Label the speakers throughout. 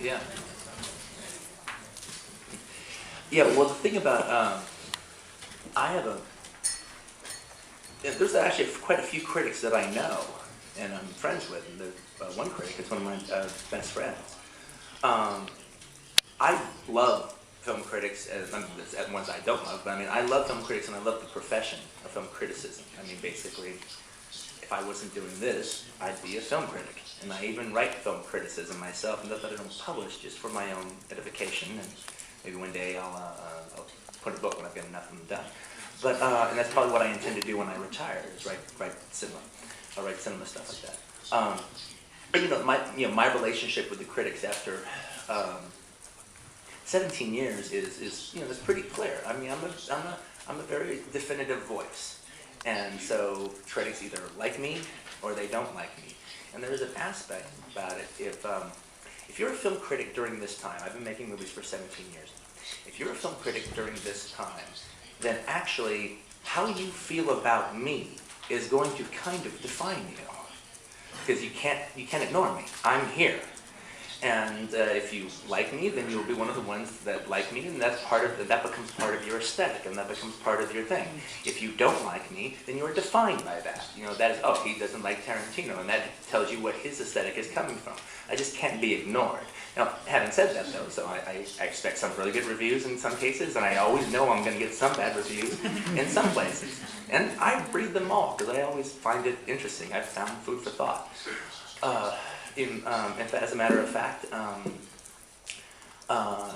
Speaker 1: Yeah. Yeah, well, the thing about, I have a, yeah, there's actually quite a few critics that I know and I'm friends with. And one critic is one of my best friends. I love film critics, and ones I don't love, but I mean, I love film critics and I love the profession of film criticism. I mean, basically, if I wasn't doing this, I'd be a film critic. And I even write film criticism myself, and that I don't publish just for my own edification. And maybe one day I'll put a book when I've got enough of them done. But and that's probably what I intend to do when I retire, is write cinema. I'll write cinema stuff like that. But my relationship with the critics after 17 years is it's pretty clear. I mean, I'm a very definitive voice, and so critics either like me or they don't like me. And there is an aspect about it. If you're a film critic during this time, I've been making movies for 17 years. If you're a film critic during this time, then actually how you feel about me is going to kind of define you, because you can't ignore me. I'm here. And if you like me, then you'll be one of the ones that like me, and that becomes part of your aesthetic, and that becomes part of your thing. If you don't like me, then you're defined by that. That is, oh, he doesn't like Tarantino, and that tells you what his aesthetic is coming from. I just can't be ignored. Now, having said that, though, so I expect some really good reviews in some cases, and I always know I'm going to get some bad reviews in some places. And I read them all, because I always find it interesting. I've found food for thought. As a matter of fact, I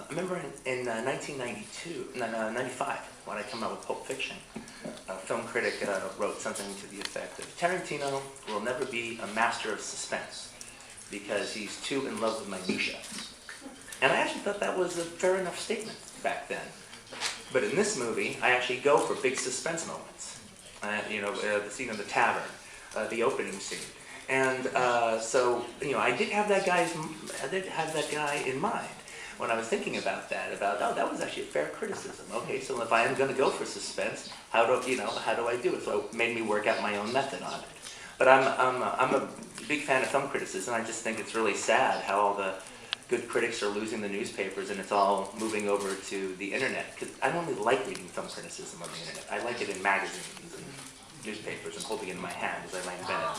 Speaker 1: remember in 1995, when I came out with Pulp Fiction, a film critic wrote something to the effect of, Tarantino will never be a master of suspense because he's too in love with minutia. And I actually thought that was a fair enough statement back then. But in this movie, I actually go for big suspense moments. The scene in the tavern, the opening scene. And so I did have that guy in mind when I was thinking about that. That was actually a fair criticism. Okay, so if I am going to go for suspense, how do I do it? So it made me work out my own method on it. But I'm a big fan of film criticism. I just think it's really sad how all the good critics are losing the newspapers and it's all moving over to the internet. Because I don't really like reading film criticism on the internet. I like it in magazines and newspapers and holding it in my hand as I lay in bed.